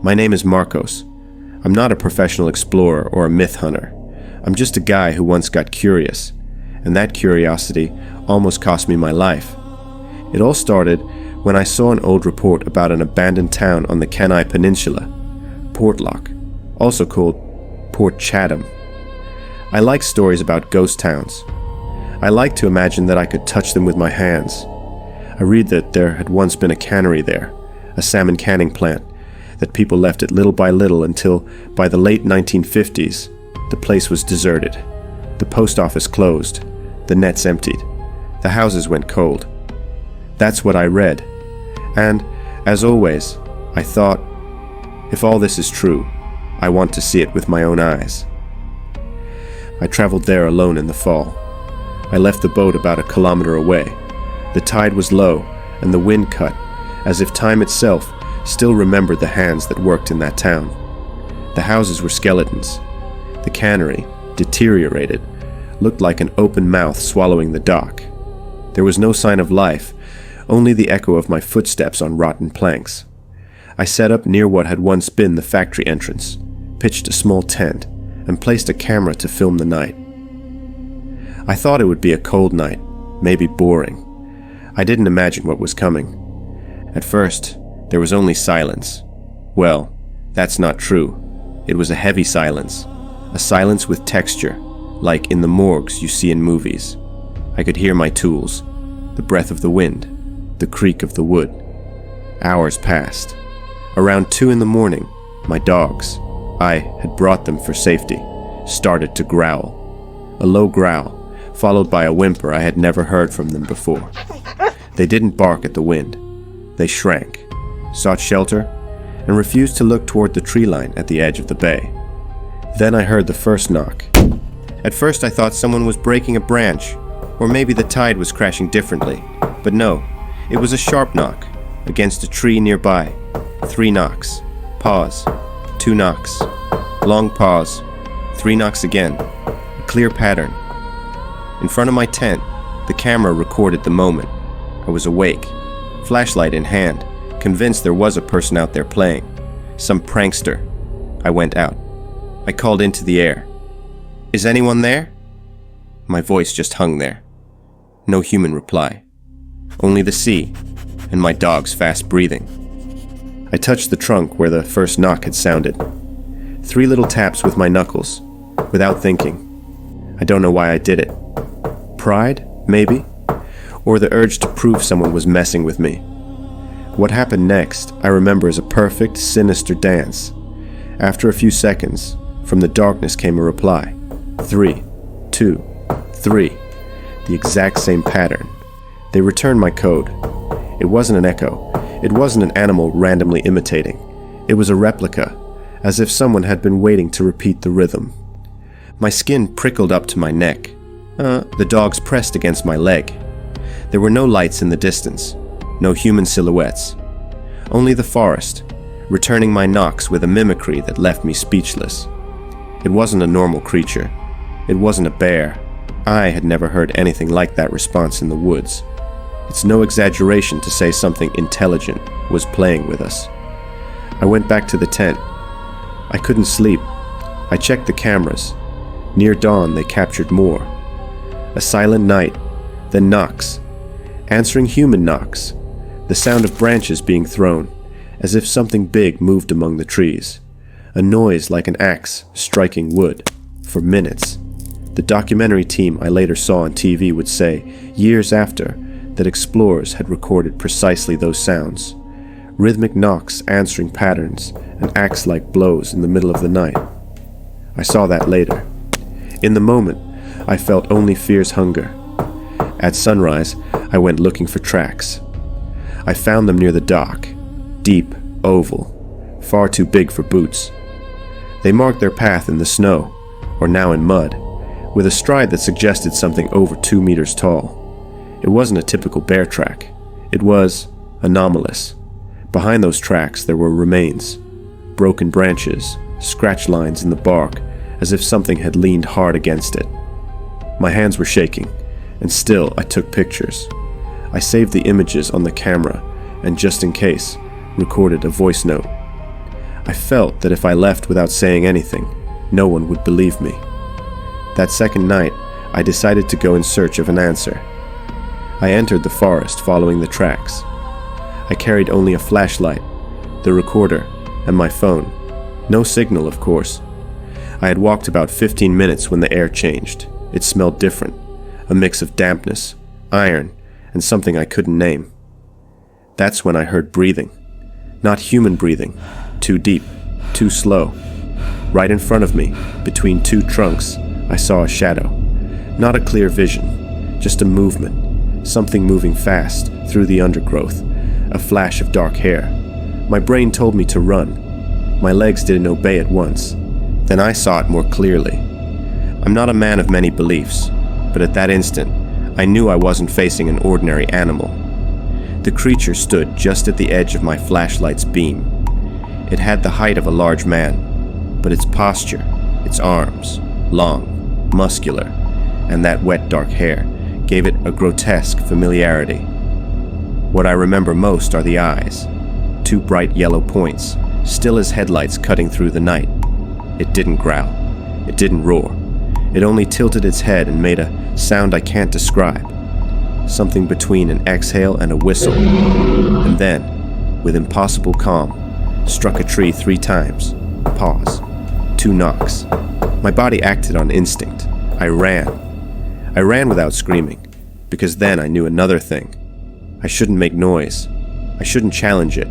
My name is Marcos. I'm not a professional explorer or a myth hunter. I'm just a guy who once got curious, and that curiosity almost cost me my life. It all started when I saw an old report about an abandoned town on the Kenai Peninsula, Portlock, also called Port Chatham. I like stories about ghost towns. I like to imagine that I could touch them with my hands. I read that there had once been a cannery there, a salmon canning plant, that people left it little by little until, by the late 1950s, the place was deserted. The post office closed. The nets emptied. The houses went cold. That's what I read. And, as always, I thought, if all this is true, I want to see it with my own eyes. I traveled there alone in the fall. I left the boat about a kilometer away. The tide was low, and the wind cut, as if time itself still remembered the hands that worked in that town. The houses were skeletons. The cannery, deteriorated, looked like an open mouth swallowing the dock. There was no sign of life, only the echo of my footsteps on rotten planks. I set up near what had once been the factory entrance, pitched a small tent, and placed a camera to film the night. I thought it would be a cold night, maybe boring. I didn't imagine what was coming. At first, there was only silence. Well, that's not true. It was a heavy silence, a silence with texture, like in the morgues you see in movies. I could hear my tools, the breath of the wind, the creak of the wood. Hours passed. Around 2 a.m, my dogs, I had brought them for safety, started to growl. A low growl, followed by a whimper I had never heard from them before. They didn't bark at the wind. They shrank, sought shelter, and refused to look toward the tree line at the edge of the bay. Then I heard the first knock. At first I thought someone was breaking a branch, or maybe the tide was crashing differently. But no, it was a sharp knock, against a tree nearby. 3 knocks. Pause. 2 knocks. Long pause. 3 knocks again. A clear pattern. In front of my tent, the camera recorded the moment. I was awake, flashlight in hand, convinced there was a person out there playing. Some prankster. I went out. I called into the air. "Is anyone there?" My voice just hung there. No human reply. Only the sea, and my dogs fast breathing. I touched the trunk where the first knock had sounded. 3 little taps with my knuckles, without thinking. I don't know why I did it. Pride, maybe? Or the urge to prove someone was messing with me. What happened next, I remember as a perfect, sinister dance. After a few seconds, from the darkness came a reply. 3, 2, 3. The exact same pattern. They returned my code. It wasn't an echo. It wasn't an animal randomly imitating. It was a replica, as if someone had been waiting to repeat the rhythm. My skin prickled up to my neck. The dogs pressed against my leg. There were no lights in the distance, no human silhouettes. Only the forest, returning my knocks with a mimicry that left me speechless. It wasn't a normal creature. It wasn't a bear. I had never heard anything like that response in the woods. It's no exaggeration to say something intelligent was playing with us. I went back to the tent. I couldn't sleep. I checked the cameras. Near dawn, they captured more. A silent night, then knocks. Answering human knocks. The sound of branches being thrown, as if something big moved among the trees. A noise like an axe striking wood. For minutes. The documentary team I later saw on TV would say, years after, that explorers had recorded precisely those sounds. Rhythmic knocks answering patterns and axe-like blows in the middle of the night. I saw that later. In the moment, I felt only fierce hunger. At sunrise, I went looking for tracks. I found them near the dock. Deep, oval, far too big for boots. They marked their path in the snow, or now in mud, with a stride that suggested something over 2 meters tall. It wasn't a typical bear track. It was anomalous. Behind those tracks there were remains, broken branches, scratch lines in the bark, as if something had leaned hard against it. My hands were shaking, and still I took pictures. I saved the images on the camera, and just in case, recorded a voice note. I felt that if I left without saying anything, no one would believe me. That second night, I decided to go in search of an answer. I entered the forest following the tracks. I carried only a flashlight, the recorder, and my phone. No signal, of course. I had walked about 15 minutes when the air changed. It smelled different, a mix of dampness, iron, and something I couldn't name. That's when I heard breathing. Not human breathing, too deep, too slow. Right in front of me, between two trunks, I saw a shadow. Not a clear vision, just a movement, something moving fast through the undergrowth, a flash of dark hair. My brain told me to run. My legs didn't obey at once. Then I saw it more clearly. I'm not a man of many beliefs, but at that instant, I knew I wasn't facing an ordinary animal. The creature stood just at the edge of my flashlight's beam. It had the height of a large man, but its posture, its arms, long, muscular, and that wet dark hair gave it a grotesque familiarity. What I remember most are the eyes, two bright yellow points, still as headlights cutting through the night. It didn't growl. It didn't roar. It only tilted its head and made a sound I can't describe. Something between an exhale and a whistle. And then, with impossible calm, struck a tree 3 times. Pause. 2 knocks. My body acted on instinct. I ran. I ran without screaming, because then I knew another thing. I shouldn't make noise. I shouldn't challenge it.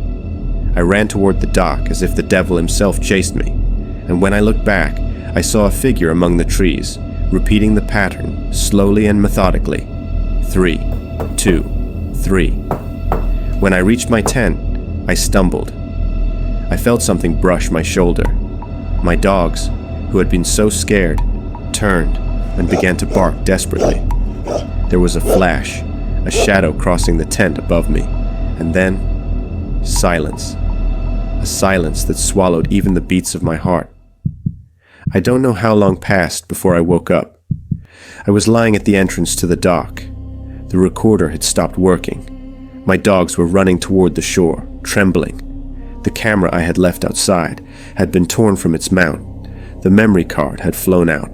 I ran toward the dock as if the devil himself chased me, and when I looked back, I saw a figure among the trees, repeating the pattern slowly and methodically. 3, 2, 3. When I reached my tent, I stumbled. I felt something brush my shoulder. My dogs, who had been so scared, turned and began to bark desperately. There was a flash, a shadow crossing the tent above me, and then silence. A silence that swallowed even the beats of my heart. I don't know how long passed before I woke up. I was lying at the entrance to the dock. The recorder had stopped working. My dogs were running toward the shore, trembling. The camera I had left outside had been torn from its mount. The memory card had flown out.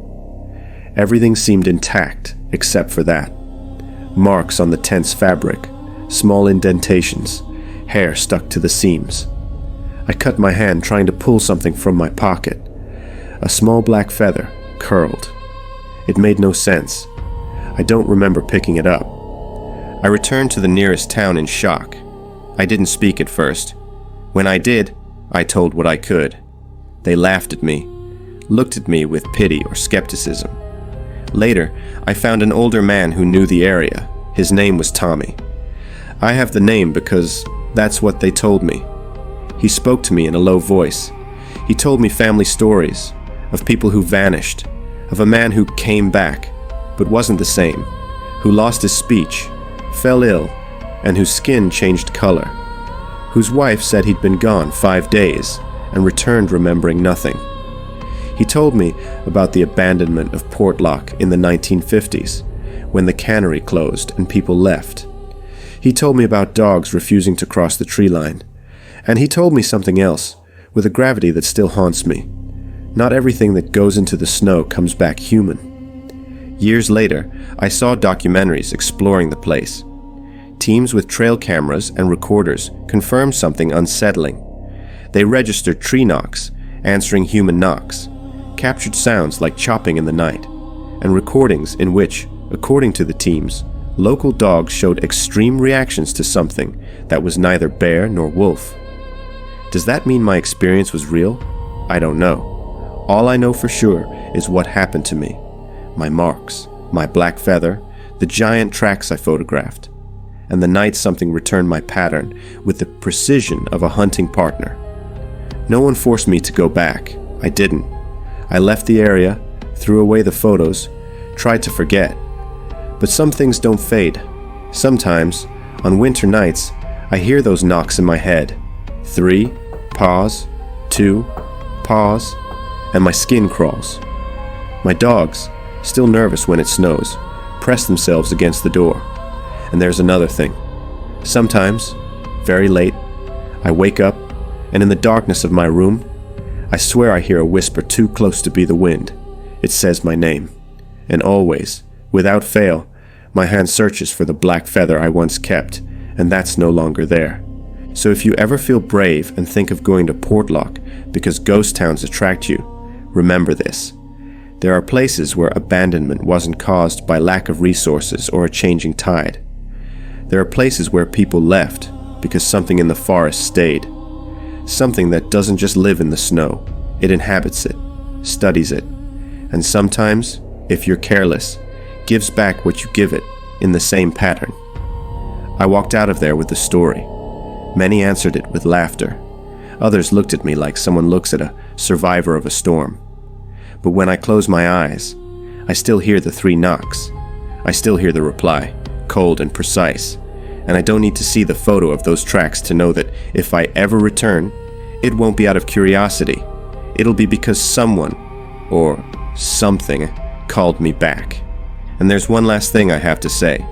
Everything seemed intact, except for that. Marks on the tent's fabric, small indentations, hair stuck to the seams. I cut my hand trying to pull something from my pocket. A small black feather, curled. It made no sense. I don't remember picking it up. I returned to the nearest town in shock. I didn't speak at first. When I did, I told what I could. They laughed at me, looked at me with pity or skepticism. Later, I found an older man who knew the area. His name was Tommy. I have the name because that's what they told me. He spoke to me in a low voice. He told me family stories, of people who vanished, of a man who came back, but wasn't the same, who lost his speech, fell ill, and whose skin changed color, whose wife said he'd been gone 5 days and returned remembering nothing. He told me about the abandonment of Portlock in the 1950s, when the cannery closed and people left. He told me about dogs refusing to cross the tree line. And he told me something else, with a gravity that still haunts me. Not everything that goes into the snow comes back human. Years later, I saw documentaries exploring the place. Teams with trail cameras and recorders confirmed something unsettling. They registered tree knocks, answering human knocks, captured sounds like chopping in the night, and recordings in which, according to the teams, local dogs showed extreme reactions to something that was neither bear nor wolf. Does that mean my experience was real? I don't know. All I know for sure is what happened to me. My marks, my black feather, the giant tracks I photographed, and the night something returned my pattern with the precision of a hunting partner. No one forced me to go back. I didn't. I left the area, threw away the photos, tried to forget. But some things don't fade. Sometimes, on winter nights, I hear those knocks in my head. 3, pause, 2, pause, and my skin crawls. My dogs, still nervous when it snows, press themselves against the door. And there's another thing. Sometimes, very late, I wake up, and in the darkness of my room, I swear I hear a whisper too close to be the wind. It says my name. And always, without fail, my hand searches for the black feather I once kept, and that's no longer there. So if you ever feel brave and think of going to Portlock because ghost towns attract you, remember this. There are places where abandonment wasn't caused by lack of resources or a changing tide. There are places where people left because something in the forest stayed. Something that doesn't just live in the snow, it inhabits it, studies it, and sometimes, if you're careless, gives back what you give it in the same pattern. I walked out of there with a story. Many answered it with laughter. Others looked at me like someone looks at a survivor of a storm. But when I close my eyes, I still hear the 3 knocks. I still hear the reply, cold and precise. And I don't need to see the photo of those tracks to know that if I ever return, it won't be out of curiosity. It'll be because someone, or something, called me back. And there's one last thing I have to say.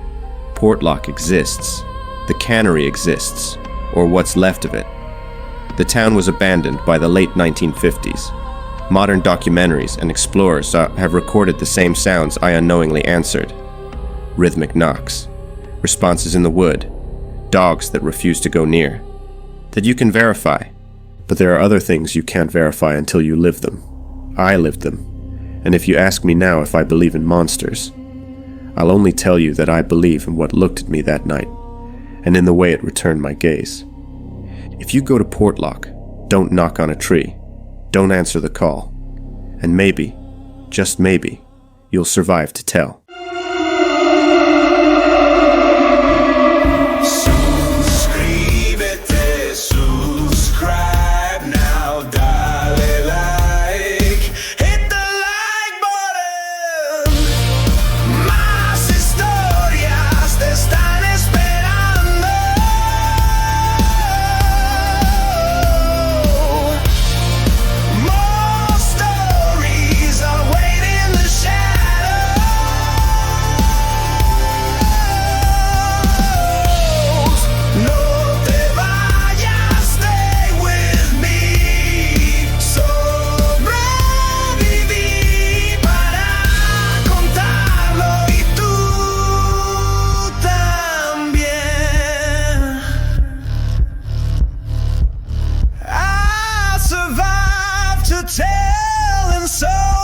Portlock exists. The cannery exists, or what's left of it. The town was abandoned by the late 1950s. Modern documentaries and explorers have recorded the same sounds I unknowingly answered. Rhythmic knocks, responses in the wood, dogs that refuse to go near. That you can verify, but there are other things you can't verify until you live them. I lived them, and if you ask me now if I believe in monsters, I'll only tell you that I believe in what looked at me that night, and in the way it returned my gaze. If you go to Portlock, don't knock on a tree, don't answer the call, and maybe, just maybe, you'll survive to tell. Tell, and so